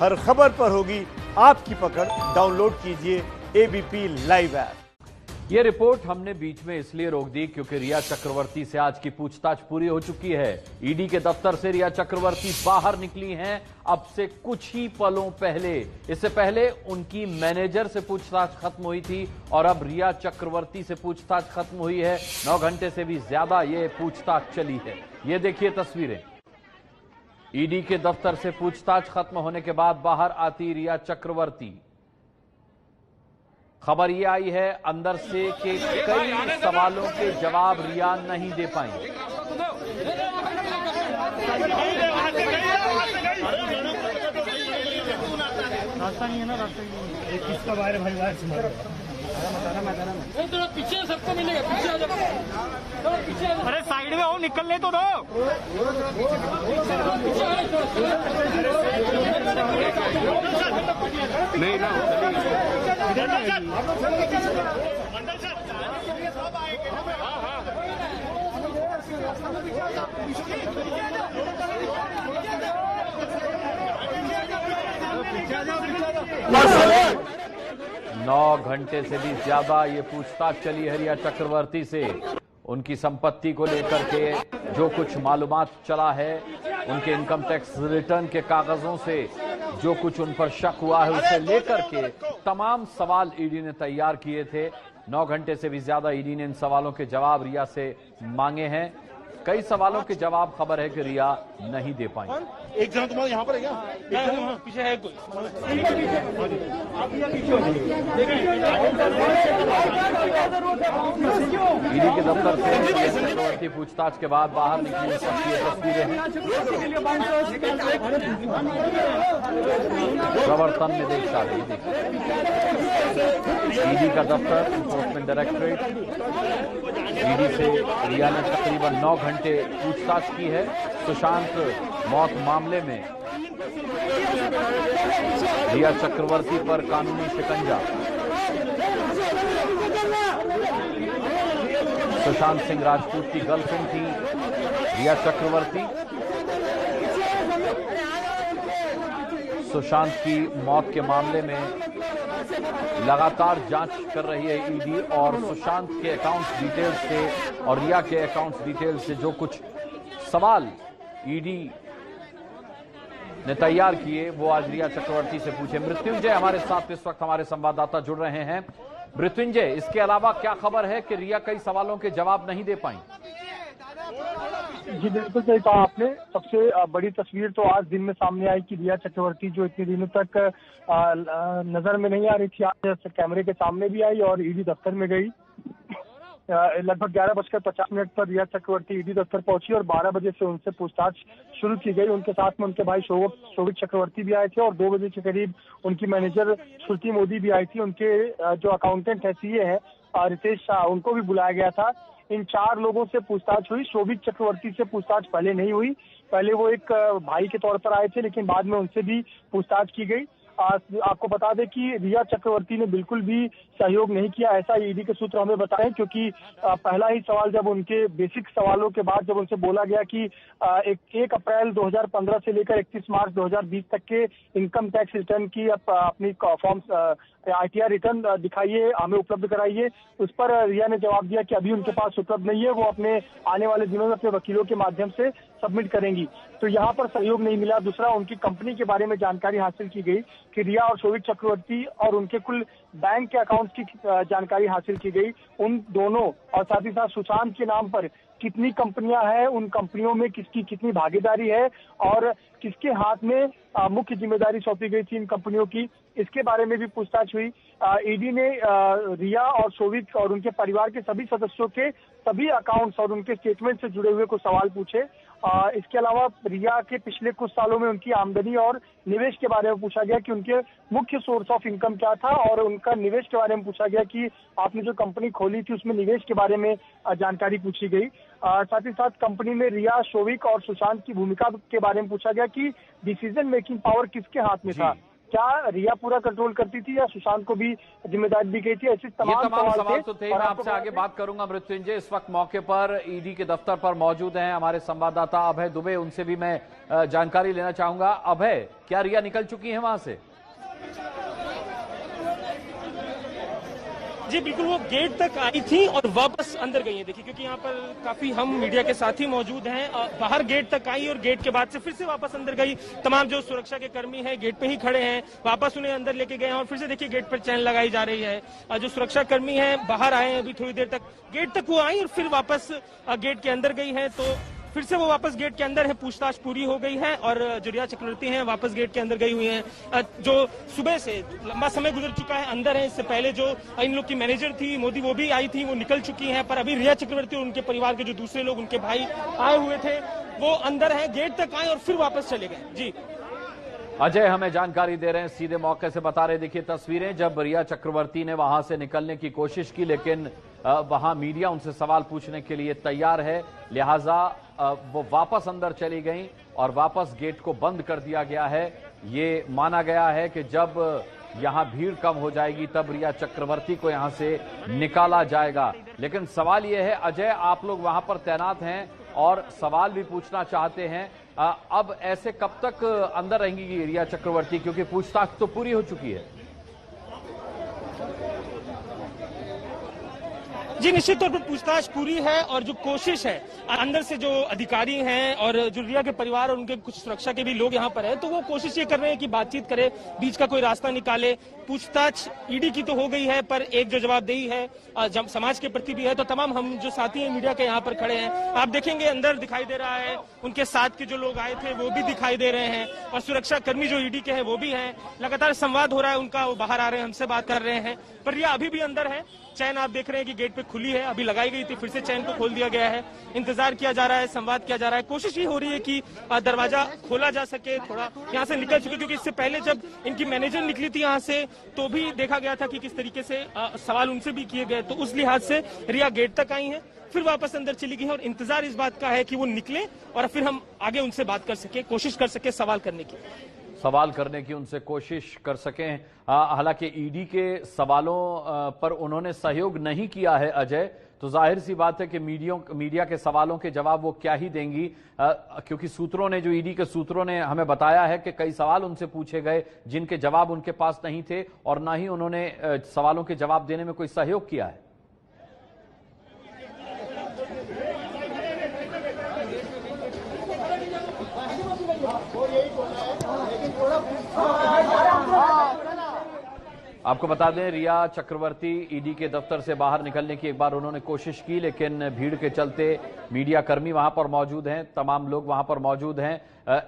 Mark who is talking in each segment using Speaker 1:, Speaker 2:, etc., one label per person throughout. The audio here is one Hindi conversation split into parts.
Speaker 1: हर खबर पर होगी आपकी पकड़। डाउनलोड कीजिए एबीपी लाइव ऐप।
Speaker 2: यह रिपोर्ट हमने बीच में इसलिए रोक दी क्योंकि रिया चक्रवर्ती से आज की पूछताछ पूरी हो चुकी है। ईडी के दफ्तर से रिया चक्रवर्ती बाहर निकली हैं अब से कुछ ही पलों पहले। इससे पहले उनकी मैनेजर से पूछताछ खत्म हुई थी और अब रिया चक्रवर्ती से पूछताछ खत्म हुई है। 9 घंटे से भी ज्यादा यह पूछताछ चली है। ये देखिए तस्वीरें। ईडी के दफ्तर से पूछताछ खत्म होने के बाद बाहर आती रिया चक्रवर्ती। खबर यह आई है अंदर से कि कई सवालों के जवाब रिया नहीं दे पाई।
Speaker 3: रास्ता नहीं है ना, रास्ता नहीं है। किसका बाहर भाई बाहर थोड़ा पीछे सबको मिलेगा, पीछे आ जाओ, पीछे। अरे साइड में हो, निकलने तो दो। नहीं ना,
Speaker 2: 9 घंटे से भी ज्यादा ये पूछताछ चली है रिया चक्रवर्ती से। उनकी संपत्ति को लेकर के जो कुछ मालूमात चला है, उनके इनकम टैक्स रिटर्न के कागजों से जो कुछ उन पर शक हुआ है, उसे लेकर के तमाम सवाल ईडी ने तैयार किए थे। 9 घंटे से भी ज्यादा ईडी ने इन सवालों के जवाब रिया से मांगे हैं। कई सवालों के जवाब खबर है कि रिया नहीं दे पाई।
Speaker 3: एक जन तुम्हारा यहाँ पर है क्या? पीछे है कोई?
Speaker 2: ईडी के दफ्तर से चक्रवर्ती पूछताछ के बाद बाहर निकली तस्वीरें हैं। प्रवर्तन निदेशालय ईडी का दफ्तर, एनफोर्समेंट डायरेक्टरेट। ईडी से रिया ने तकरीबन 9 घंटे पूछताछ की है। सुशांत मौत मामले में रिया चक्रवर्ती पर कानूनी शिकंजा। सुशांत सिंह राजपूत की गर्लफ्रेंड थी रिया चक्रवर्ती। सुशांत की मौत के मामले में लगातार जांच कर रही है ईडी और सुशांत के अकाउंट्स डिटेल्स से और रिया के अकाउंट्स डिटेल्स से जो कुछ सवाल ईडी ने तैयार किए वो आज रिया चक्रवर्ती से पूछे। मृत्युंजय हमारे साथ इस वक्त हमारे संवाददाता जुड़ रहे हैं। मृत्युंजय, इसके अलावा क्या खबर है कि रिया कई सवालों के जवाब नहीं दे पाई?
Speaker 4: जी बिल्कुल सही कहा आपने। सबसे बड़ी तस्वीर तो आज दिन में सामने आई कि रिया चक्रवर्ती जो इतने दिनों तक नजर में नहीं आ रही थी, आज कैमरे के सामने भी आई और ईडी दफ्तर में गई। लगभग 11:50 पर रिया चक्रवर्ती ईडी दफ्तर पहुंची और 12 बजे से उनसे पूछताछ शुरू की गई। उनके साथ में उनके भाई शोभित चक्रवर्ती भी आए थे और 2 बजे के करीब उनकी मैनेजर श्रुति मोदी भी आई थी। उनके जो अकाउंटेंट है, सीए है रितेश शाह, उनको भी बुलाया गया था। इन 4 लोगों से पूछताछ हुई। शोभित चक्रवर्ती से पूछताछ पहले नहीं हुई। पहले वो एक भाई के तौर पर आए थे, लेकिन बाद में उनसे भी पूछताछ की गई। आपको बता दें कि रिया चक्रवर्ती ने बिल्कुल भी सहयोग नहीं किया, ऐसा ईडी के सूत्र हमें बताएं, क्योंकि पहला ही सवाल जब उनके बेसिक सवालों के बाद जब उनसे बोला गया कि 1 अप्रैल 2015 से लेकर 31 मार्च 2020 तक के इनकम टैक्स रिटर्न की अपनी फॉर्म ITR रिटर्न दिखाइए, हमें उपलब्ध कराइए, उस पर रिया ने जवाब दिया कि अभी उनके पास उपलब्ध नहीं है, वो अपने आने वाले दिनों में अपने वकीलों के माध्यम से सबमिट करेंगी। तो यहाँ पर सहयोग नहीं मिला। दूसरा, उनकी कंपनी के बारे में जानकारी हासिल की गई कि रिया और शोभित चक्रवर्ती और उनके कुल बैंक के अकाउंट्स की जानकारी हासिल की गई। उन दोनों और साथ ही साथ सुशांत के नाम पर कितनी कंपनियां हैं, उन कंपनियों में किसकी कितनी भागीदारी है और किसके हाथ में मुख्य जिम्मेदारी सौंपी गई थी इन कंपनियों की, इसके बारे में भी पूछताछ हुई। ईडी ने रिया और शोभित और उनके परिवार के सभी सदस्यों के सभी अकाउंट्स और उनके स्टेटमेंट से जुड़े हुए कुछ सवाल पूछे। इसके अलावा रिया के पिछले कुछ सालों में उनकी आमदनी और निवेश के बारे में पूछा गया कि उनके मुख्य सोर्स ऑफ इनकम क्या था, और उनका निवेश के बारे में पूछा गया कि आपने जो कंपनी खोली थी उसमें निवेश के बारे में जानकारी पूछी गई। साथ ही साथ कंपनी में रिया, शोभित और सुशांत की भूमिका के बारे में पूछा गया कि डिसीजन मेकिंग पावर किसके हाथ में था। क्या रिया पूरा कंट्रोल करती थी या सुशांत को भी जिम्मेदारी दी गई थी? ऐसे
Speaker 2: ये तमाम सवाल तो थे। मैं
Speaker 4: और
Speaker 2: आपसे आगे बात करूंगा मृत्युंजय। इस वक्त मौके पर ईडी के दफ्तर पर मौजूद हैं हमारे संवाददाता अभय दुबे, उनसे भी मैं जानकारी लेना चाहूंगा। अभय, क्या रिया निकल चुकी है वहां से?
Speaker 3: जी बिल्कुल, वो गेट तक आई थी और वापस अंदर गई है। देखिए, क्योंकि यहाँ पर काफी हम मीडिया के साथी मौजूद हैं। बाहर गेट तक आई और गेट के बाद से फिर से वापस अंदर गई। तमाम जो सुरक्षा के कर्मी हैं गेट पे ही खड़े हैं, वापस उन्हें अंदर लेके गए हैं और फिर से देखिए गेट पर चैन लगाई जा रही है। जो सुरक्षा कर्मी हैं बाहर आए हैं, अभी थोड़ी देर तक गेट तक वो आई और फिर वापस गेट के अंदर गई है। तो फिर से वो वापस गेट के अंदर है, पूछताछ पूरी हो गई है और जो रिया चक्रवर्ती हैं वापस गेट के अंदर गई हुई हैं। जो सुबह से लंबा समय गुजर चुका है, अंदर है। इससे पहले जो इन लोग की मैनेजर थी मोदी, वो भी आई थी, वो निकल चुकी हैं। पर अभी रिया चक्रवर्ती और उनके परिवार के जो दूसरे लोग, उनके भाई आए हुए थे, वो अंदर हैं, गेट तक आए और फिर वापस चले गए। जी
Speaker 2: अजय हमें जानकारी दे रहे हैं, सीधे मौके से बता रहे। देखिए तस्वीरें, जब रिया चक्रवर्ती ने वहां से निकलने की कोशिश की, लेकिन वहां मीडिया उनसे सवाल पूछने के लिए तैयार है, लिहाजा वो वापस अंदर चली गई और वापस गेट को बंद कर दिया गया है। ये माना गया है कि जब यहां भीड़ कम हो जाएगी तब रिया चक्रवर्ती को यहां से निकाला जाएगा। लेकिन सवाल यह है अजय, आप लोग वहां पर तैनात हैं और सवाल भी पूछना चाहते हैं, अब ऐसे कब तक अंदर रहेंगी रिया चक्रवर्ती, क्योंकि पूछताछ तो पूरी हो चुकी है?
Speaker 3: जी निश्चित तौर पर पूछताछ पूरी है और जो कोशिश है अंदर से जो अधिकारी हैं और जो रिया के परिवार और उनके कुछ सुरक्षा के भी लोग यहाँ पर हैं, तो वो कोशिश ये कर रहे हैं कि बातचीत करे, बीच का कोई रास्ता निकाले। पूछताछ ईडी की तो हो गई है, पर एक जो जवाबदेही है समाज के प्रति भी है। तो तमाम हम जो साथी हैं मीडिया के यहाँ पर खड़े हैं, आप देखेंगे अंदर दिखाई दे रहा है, उनके साथ के जो लोग आए थे वो भी दिखाई दे रहे हैं और सुरक्षा कर्मी जो ईडी के हैं वो भी हैं। लगातार संवाद हो रहा है उनका, वो बाहर आ रहे हैं, हमसे बात कर रहे हैं। पर रिया अभी भी अंदर है। चैन आप देख रहे हैं कि गेट पे खुली है, अभी लगाई गई थी, फिर से चैन को खोल दिया गया है। इंतजार किया जा रहा है, संवाद किया जा रहा है, कोशिश ये हो रही है कि दरवाजा खोला जा सके, थोड़ा यहाँ से निकल चुके। क्योंकि इससे पहले जब इनकी मैनेजर निकली थी यहाँ से, तो भी देखा गया था कि किस तरीके से सवाल उनसे भी किए गए। तो उस लिहाज से रिया गेट तक आई है, फिर वापस अंदर चली गई है और इंतजार इस बात का है कि वो निकले और फिर हम आगे उनसे बात कर सके, कोशिश कर सके सवाल करने की
Speaker 2: उनसे कोशिश कर सकें। हालांकि ईडी के सवालों पर उन्होंने सहयोग नहीं किया है अजय, तो जाहिर सी बात है कि मीडिया के सवालों के जवाब वो क्या ही देंगी, क्योंकि सूत्रों ने, जो ईडी के सूत्रों ने हमें बताया है कि कई सवाल उनसे पूछे गए जिनके जवाब उनके पास नहीं थे और ना ही उन्होंने सवालों के जवाब देने में कोई सहयोग किया है। आपको बता दें, रिया चक्रवर्ती ईडी के दफ्तर से बाहर निकलने की एक बार उन्होंने कोशिश की, लेकिन भीड़ के चलते मीडिया कर्मी वहां पर मौजूद हैं, तमाम लोग वहां पर मौजूद हैं,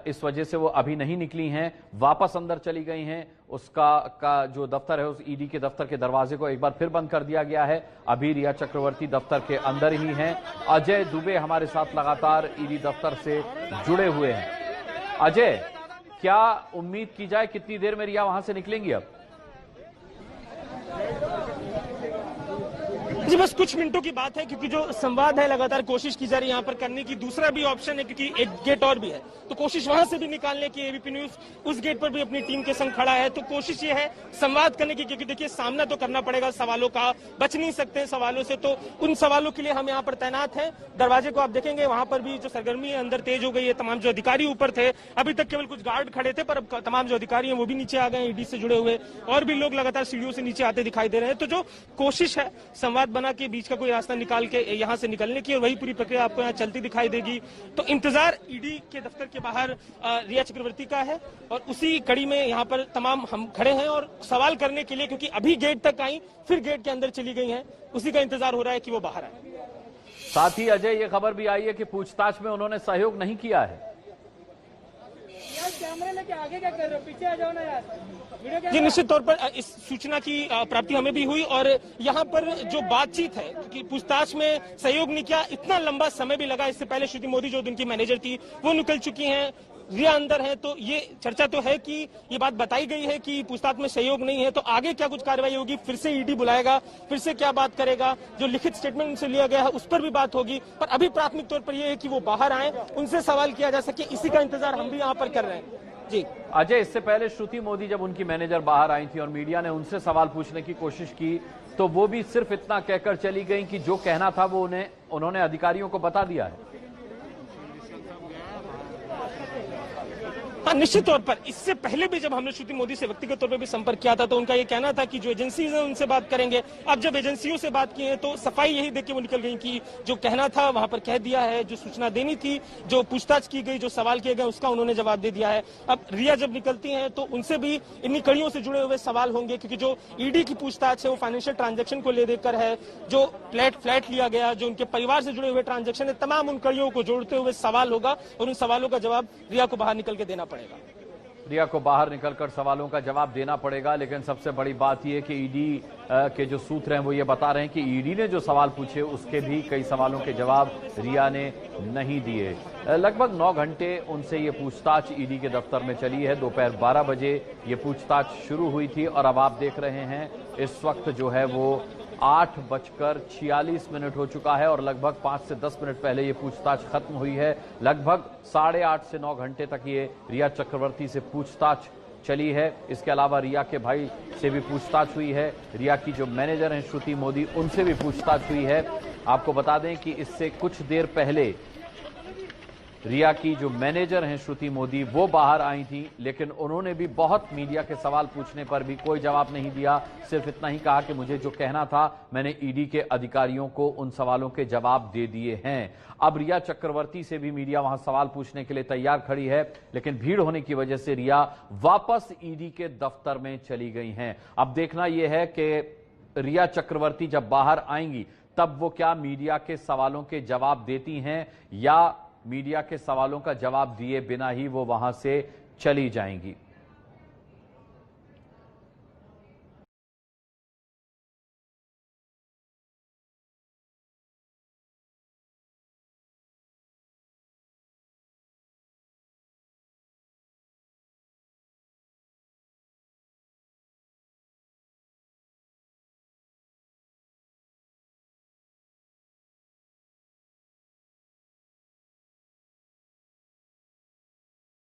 Speaker 2: इस वजह से वो अभी नहीं निकली हैं, वापस अंदर चली गई हैं। उसका जो दफ्तर है, उस ईडी के दफ्तर के दरवाजे को एक बार फिर बंद कर दिया गया है। अभी रिया चक्रवर्ती दफ्तर के अंदर ही हैं। अजय दुबे हमारे साथ लगातार ईडी दफ्तर से जुड़े हुए हैं। अजय, क्या उम्मीद की जाए कितनी देर में रिया वहां से निकलेंगी? अब
Speaker 3: जी बस कुछ मिनटों की बात है, क्योंकि जो संवाद है लगातार कोशिश की जा रही है यहाँ पर करने की। दूसरा भी ऑप्शन है, क्योंकि एक गेट और भी है, तो कोशिश वहां से भी निकालने की। एबीपी न्यूज उस गेट पर भी अपनी टीम के संग खड़ा है, तो कोशिश ये है संवाद करने की, क्योंकि देखिए सामना तो करना पड़ेगा सवालों का, बच नहीं सकते सवालों से। तो उन सवालों के लिए हम यहाँ पर तैनात हैं। दरवाजे को आप देखेंगे, वहां पर भी जो सरगर्मी है अंदर तेज हो गई है। तमाम जो अधिकारी ऊपर थे, अभी तक केवल कुछ गार्ड खड़े थे, पर अब तमाम जो अधिकारी हैं वो भी नीचे आ गए, ईडी से जुड़े हुए और भी लोग लगातार सीढ़ियों से नीचे आते दिखाई दे रहे हैं। तो जो कोशिश है संवाद बना के बीच का कोई रास्ता निकाल के यहां से निकलने की, और वही पूरी प्रक्रिया आपको यहां चलती दिखाई देगी। तो इंतजार ईडी के दफ्तर के बाहर रिया चक्रवर्ती का है और उसी कड़ी में यहां पर तमाम हम खड़े हैं और सवाल करने के लिए, क्योंकि अभी गेट तक आई फिर गेट के अंदर चली गई हैं, उसी का इंतजार हो रहा है कि वो बाहर आए।
Speaker 2: साथ ही अजय, ये खबर भी आई है कि पूछताछ में उन्होंने सहयोग नहीं किया है।
Speaker 5: कैमरे लेके आगे क्या कर रहे हो, पीछे आ जाओ ना यार।
Speaker 3: जी निश्चित तौर पर इस सूचना की प्राप्ति हमें भी हुई और यहाँ पर जो बातचीत है कि पूछताछ में सहयोग नहीं किया, इतना लंबा समय भी लगा। इससे पहले श्रुति मोदी जो उनकी मैनेजर थी वो निकल चुकी हैं, रिया अंदर है, तो ये चर्चा तो है कि ये बात बताई गई है कि पूछताछ में सहयोग नहीं है। तो आगे क्या कुछ कार्रवाई होगी, फिर से ईडी बुलाएगा, फिर से क्या बात करेगा, जो लिखित स्टेटमेंट उनसे लिया गया है उस पर भी बात होगी। पर अभी प्राथमिक तौर पर यह है कि वो बाहर आए, उनसे सवाल किया जा सके, इसी का इंतजार हम भी यहाँ पर कर रहे हैं। जी
Speaker 2: अजय, इससे पहले श्रुति मोदी जब उनकी मैनेजर बाहर आई थी और मीडिया ने उनसे सवाल पूछने की कोशिश की तो वो भी सिर्फ इतना कहकर चली गई कि जो कहना था वो उन्होंने अधिकारियों को बता दिया है।
Speaker 3: हाँ, निश्चित तौर पर इससे पहले भी जब हमने श्रुति मोदी से व्यक्तिगत तौर पर भी संपर्क किया था तो उनका ये कहना था कि जो एजेंसीज हैं उनसे बात करेंगे। अब जब एजेंसियों से बात की है तो सफाई यही देख के वो निकल गई कि जो कहना था वहां पर कह दिया है, जो सूचना देनी थी, जो पूछताछ की गई, जो सवाल किए गए उसका उन्होंने जवाब दे दिया है। अब रिया जब निकलती हैं तो उनसे भी इन्हीं कड़ियों से जुड़े हुए सवाल होंगे, क्योंकि जो ईडी की पूछताछ है वो फाइनेंशियल ट्रांजेक्शन को लेकर है, जो फ्लैट लिया गया, जो उनके परिवार से जुड़े हुए ट्रांजेक्शन है, तमाम उन कड़ियों को जोड़ते हुए सवाल होगा और उन सवालों का जवाब रिया को बाहर निकल के देना पड़ेगा।
Speaker 2: रिया को बाहर निकलकर सवालों का जवाब देना पड़ेगा। लेकिन सबसे बड़ी बात यह कि ईडी के जो सूत्र हैं वो ये बता रहे हैं कि ईडी ने जो सवाल पूछे उसके भी कई सवालों के जवाब रिया ने नहीं दिए। लगभग 9 घंटे उनसे ये पूछताछ ईडी के दफ्तर में चली है। दोपहर 12 बजे ये पूछताछ शुरू हुई थी और अब आप देख रहे हैं इस वक्त जो है वो 8:46 हो चुका है और लगभग 5 से 10 मिनट पहले ये पूछताछ खत्म हुई है। लगभग 8:30 से 9 घंटे तक ये रिया चक्रवर्ती से पूछताछ चली है। इसके अलावा रिया के भाई से भी पूछताछ हुई है। रिया की जो मैनेजर हैं श्रुति मोदी, उनसे भी पूछताछ हुई है। आपको बता दें कि इससे कुछ देर पहले रिया की जो मैनेजर हैं श्रुति मोदी वो बाहर आई थी, लेकिन उन्होंने भी बहुत मीडिया के सवाल पूछने पर भी कोई जवाब नहीं दिया। सिर्फ इतना ही कहा कि मुझे जो कहना था मैंने ईडी के अधिकारियों को उन सवालों के जवाब दे दिए हैं। अब रिया चक्रवर्ती से भी मीडिया वहां सवाल पूछने के लिए तैयार खड़ी है, लेकिन भीड़ होने की वजह से रिया वापस ईडी के दफ्तर में चली गई हैं। अब देखना यह है कि रिया चक्रवर्ती जब बाहर आएंगी तब वो क्या मीडिया के सवालों के जवाब देती हैं या मीडिया के सवालों का जवाब दिए बिना ही वो वहां से चली जाएंगी।